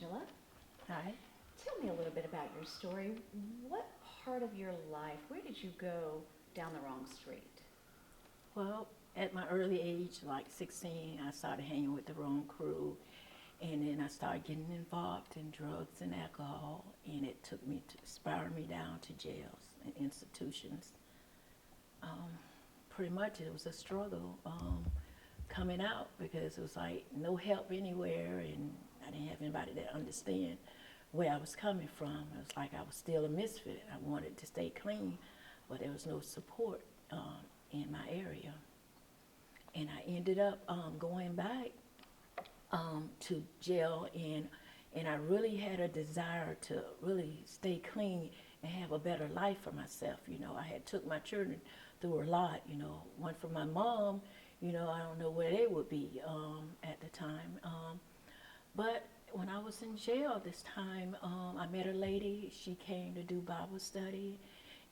Angela. Hi. Tell me a little bit about your story. What part of your life, where did you go down the wrong street? Well, at my early age, like 16, I started hanging with the wrong crew. And then I started getting involved in drugs and alcohol. And it took me to spiral me down to jails and institutions. Um, Pretty much it was a struggle coming out because it was like no help anywhere. And I didn't have anybody that understand where I was coming from. It was like I was still a misfit. I wanted to stay clean, but there was no support in my area. And I ended up going back to jail, and I really had a desire to really stay clean and have a better life for myself. I had took my children through a lot. One for my mom. I don't know where they would be at the time. But when I was in jail this time, I met a lady. She came to do Bible study,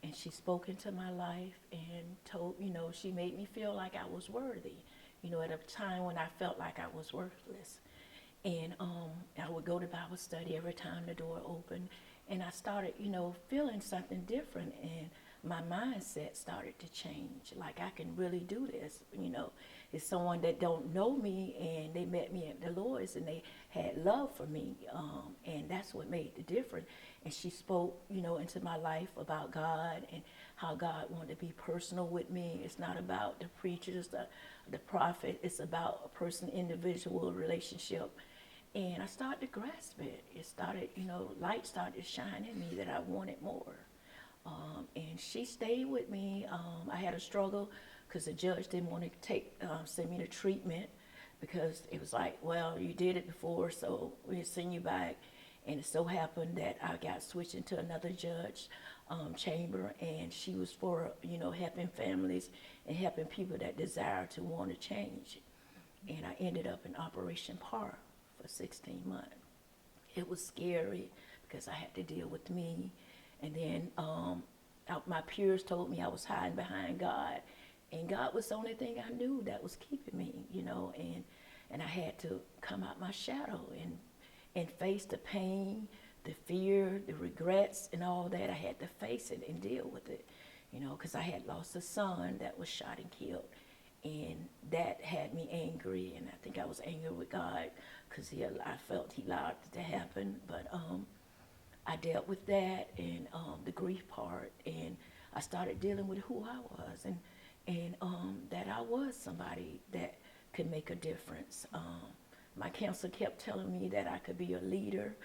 and she spoke into my life and told, she made me feel like I was worthy, at a time when I felt like I was worthless. And I would go to Bible study every time the door opened, and I started, feeling something different, and my mindset started to change. Like I can really do this. It's someone that don't know me, and they met me at the Lord's, and they had love for me, and that's what made the difference. And she spoke, into my life about God and how God wanted to be personal with me. It's not about the preachers, the prophet. It's about a person, individual relationship. And I started to grasp it. It started, light started to shine in me that I wanted more. And she stayed with me. I had a struggle because the judge didn't want to send me to treatment because it was like, well, you did it before, so we'll send you back. And it so happened that I got switched into another judge chamber, and she was for, helping families and helping people that desire to want to change. And I ended up in Operation PAR for 16 months. It was scary because I had to deal with me. And then my peers told me I was hiding behind God. And God was the only thing I knew that was keeping me, and I had to come out my shadow and face the pain, the fear, the regrets, and all that. I had to face it and deal with it, because I had lost a son that was shot and killed. And that had me angry, and I think I was angry with God because I felt he allowed it to happen. But I dealt with that and the grief part, and I started dealing with who I was, and that I was somebody that could make a difference. My counselor kept telling me that I could be a leader,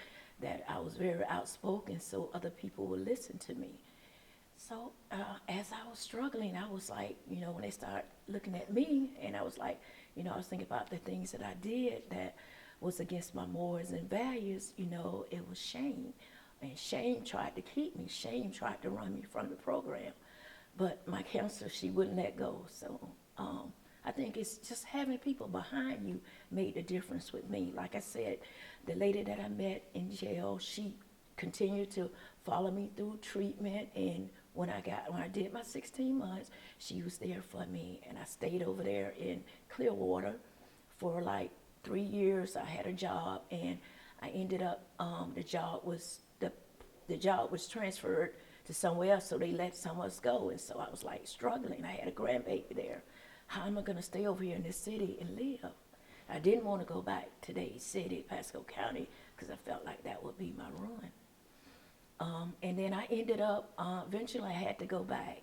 that I was very outspoken, so other people would listen to me. So as I was struggling, I was like, when they started looking at me, and I was like, I was thinking about the things that I did that was against my morals and values. It was shame. And shame tried to keep me. Shame tried to run me from the program. But my counselor, she wouldn't let go. So I think it's just having people behind you made a difference with me. Like I said, the lady that I met in jail, she continued to follow me through treatment. And when I did my 16 months, she was there for me. And I stayed over there in Clearwater for like 3 years. I had a job, and I ended up the job was transferred to somewhere else, so they let some of us go. And so I was like struggling. I had a grandbaby there. How am I going to stay over here in this city and live? I didn't want to go back to Dade City, Pasco County, because I felt like that would be my ruin. And then I ended up, eventually I had to go back.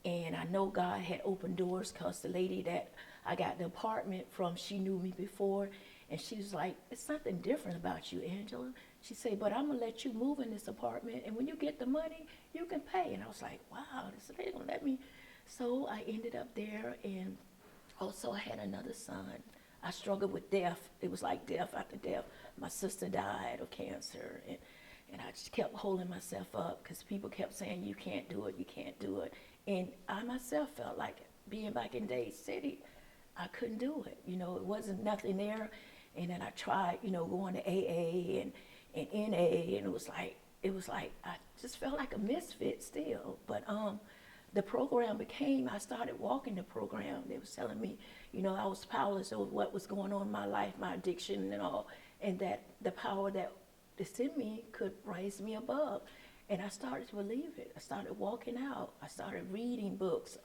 And I know God had opened doors because the lady that I got the apartment from, she knew me before. And she was like, "It's something different about you, Angela." She said, "But I'm going to let you move in this apartment. And when you get the money, you can pay." And I was like, wow, this lady going to let me. So I ended up there. And also I had another son. I struggled with death. It was like death after death. My sister died of cancer. And I just kept holding myself up because people kept saying, "You can't do it, you can't do it." And I myself felt like being back in Dade City, I couldn't do it. It wasn't nothing there. And then I tried, going to AA and NA, and it was like I just felt like a misfit still. But the program I started walking the program. They was telling me, I was powerless over what was going on in my life, my addiction and all, and that the power that that's in me could raise me above. And I started to believe it. I started walking out. I started reading books.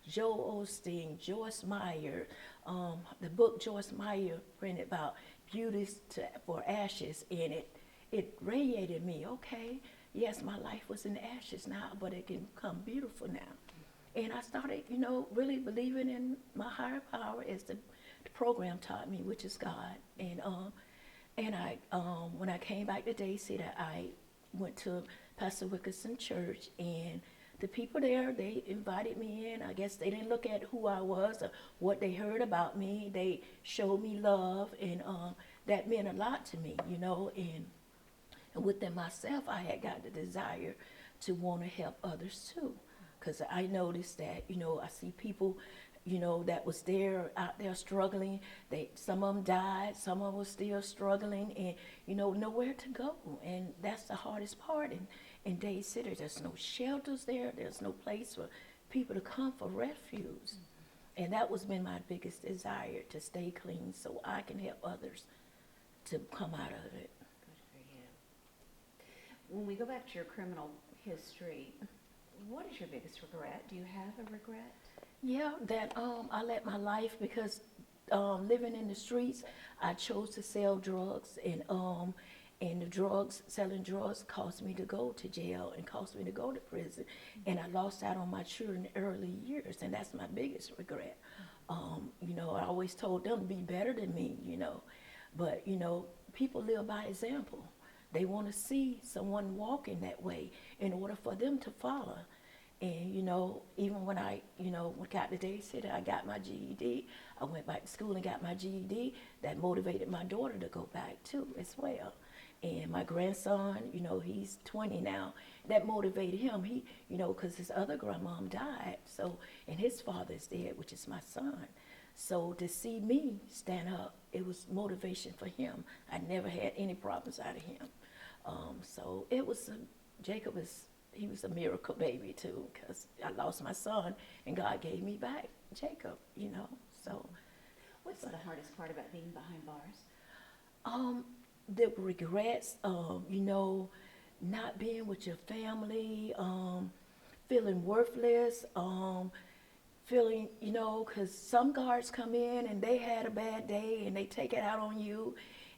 Joel Osteen, Joyce Meyer, the book Joyce Meyer printed about for ashes, and it radiated me. Okay, yes, my life was in ashes now, but it can become beautiful now. And I started, really believing in my higher power, as the program taught me, which is God. And I, when I came back to Day City, I went to Pastor Wickerson Church, and the people there, they invited me in. I guess they didn't look at who I was or what they heard about me. They showed me love, and that meant a lot to me, and within myself, I had got the desire to want to help others too. Because I noticed that, I see people, that was there, out there struggling. Some of them died, some of them were still struggling, and, nowhere to go. And that's the hardest part. In Day City, there's no shelters there. There's no place for people to come for refuge. And that was been my biggest desire, to stay clean so I can help others to come out of it. Good for you. When we go back to your criminal history, what is your biggest regret? Do you have a regret? Yeah, that I let my life, because living in the streets, I chose to sell drugs, and selling drugs caused me to go to jail and caused me to go to prison, and I lost out on my children early years, and that's my biggest regret. I always told them to be better than me, but people live by example. They want to see someone walking that way in order for them to follow. And, even when I, got to Day City, I got my GED. I went back to school and got my GED. That motivated my daughter to go back too as well. And my grandson, he's 20 now. That motivated him. He, because his other grandmom died. So, and his father's dead, which is my son. So to see me stand up, it was motivation for him. I never had any problems out of him. So it was, he was a miracle baby too, because I lost my son and God gave me back Jacob, so. What's the hardest part about being behind bars? The regrets, not being with your family, feeling worthless, feeling, because some guards come in and they had a bad day and they take it out on you.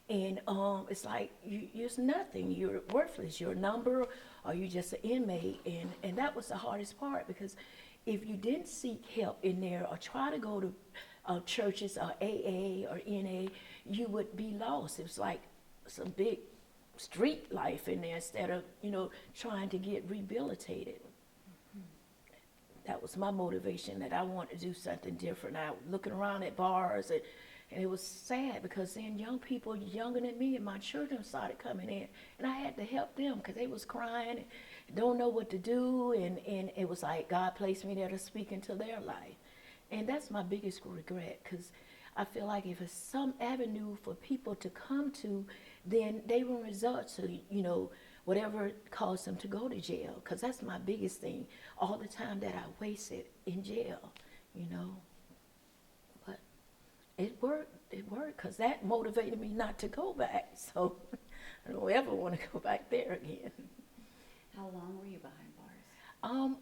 And it's like you're nothing. You're worthless. You're a number, or you're just an inmate. And that was the hardest part, because if you didn't seek help in there or try to go to churches or AA or NA, you would be lost. It was like some big street life in there instead of, trying to get rehabilitated. That was my motivation, that I wanted to do something different. I was looking around at bars, and it was sad, because then young people younger than me and my children started coming in, and I had to help them because they was crying and don't know what to do, and it was like God placed me there to speak into their life. And that's my biggest regret, because I feel like if it's some avenue for people to come to, then they will resort to, whatever caused them to go to jail, because that's my biggest thing, all the time that I wasted in jail, But it worked, because that motivated me not to go back, so I don't ever want to go back there again. How long were you behind bars?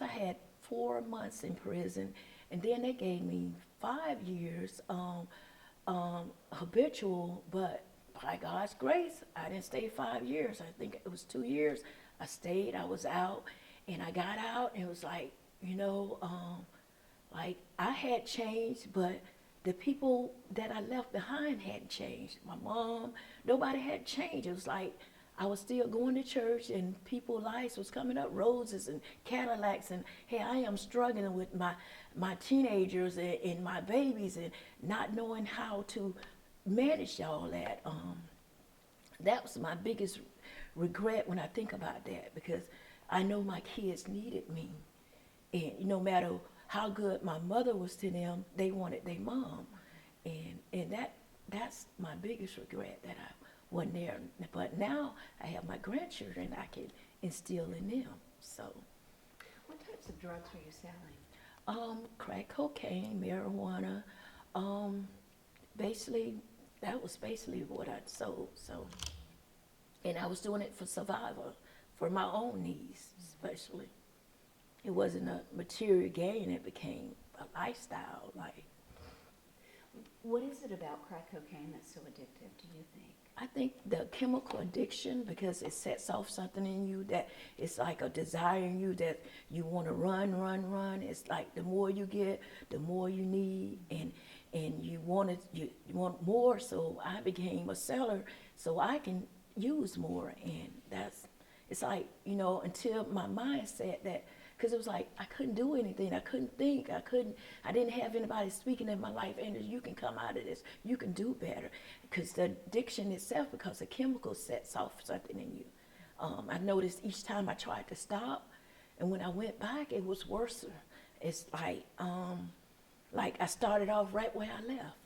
I had 4 months in prison, and then they gave me 5 years habitual, but by God's grace, I didn't stay 5 years. I think it was 2 years. I stayed, I was out, and I got out, and it was like, like I had changed, but the people that I left behind hadn't changed. My mom, nobody had changed. It was like I was still going to church, and people's lives was coming up, roses and Cadillacs, and hey, I am struggling with my teenagers and my babies, and not knowing how to manage all that. That was my biggest regret when I think about that, because I know my kids needed me, and no matter how good my mother was to them, they wanted their mom, and that's my biggest regret, that I wasn't there. But now I have my grandchildren I can instill in them. So, what types of drugs were you selling? Crack cocaine, marijuana, basically that was basically what I sold. So And I was doing it for survival, for my own needs, especially. It wasn't a material gain, it became a lifestyle. Like, What is it about crack cocaine that's so addictive, do you think? I think the chemical addiction, because it sets off something in you that it's like a desire in you that you want to run, run, run. It's like the more you get, the more you need, and you want more. So I became a seller, so I can use more, and it's like, until my mindset that, because it was like I couldn't do anything, I couldn't think, I didn't have anybody speaking in my life, and you can come out of this, you can do better, because the addiction itself, because the chemical sets off something in you. I noticed each time I tried to stop, and when I went back, it was worse. It's like I started off right where I left.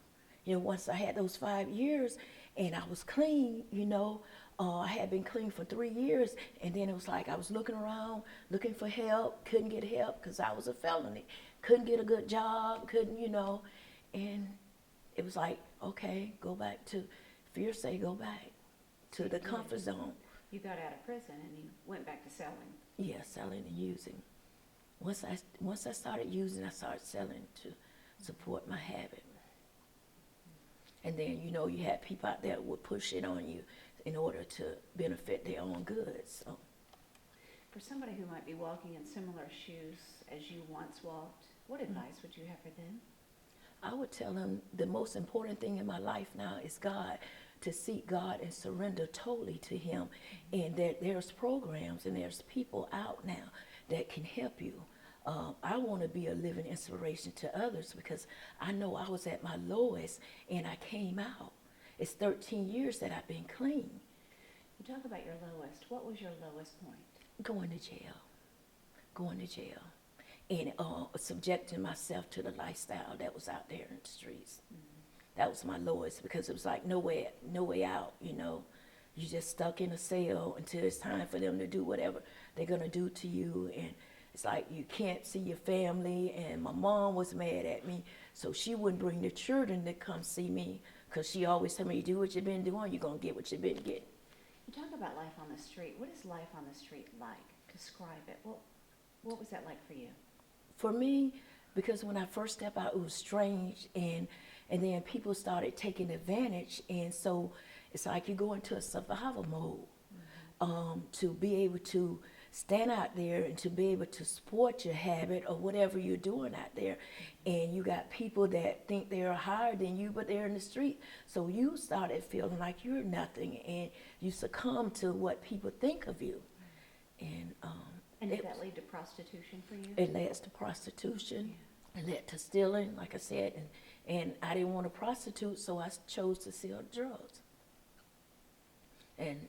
Once I had those 5 years and I was clean, I had been clean for 3 years, and then it was like I was looking around, looking for help, couldn't get help because I was a felony, couldn't get a good job, and it was like, okay, go back to, fear say go back to the comfort zone. You got out of prison and you went back to selling. Yeah, selling and using. Once I started using, I started selling to support my habit. And then, you had people out there who would push it on you in order to benefit their own goods. So, For somebody who might be walking in similar shoes as you once walked, what advice would you have for them? I would tell them the most important thing in my life now is God, to seek God and surrender totally to Him. And that there's programs and there's people out now that can help you. I want to be a living inspiration to others, because I know I was at my lowest and I came out. It's 13 years that I've been clean. You talk about your lowest. What was your lowest point? Going to jail, and subjecting myself to the lifestyle that was out there in the streets. That was my lowest, because it was like no way out. You just stuck in a cell until it's time for them to do whatever they're gonna do to you, and it's like you can't see your family. And my mom was mad at me, so she wouldn't bring the children to come see me, because she always told me, do what you've been doing, you're gonna get what you've been getting. You talk about life on the street. What is life on the street like? Describe it. What was that like for you? For me, because when I first stepped out, it was strange, and then people started taking advantage, and so it's like you go into a survival mode, to be able to stand out there and to be able to support your habit or whatever you're doing out there. And you got people that think they're higher than you, but they're in the street. So you started feeling like you're nothing, and you succumb to what people think of you. And did that lead to prostitution for you? it leads to prostitution. It led to stealing, like I said, and I didn't want to prostitute, so I chose to sell drugs. And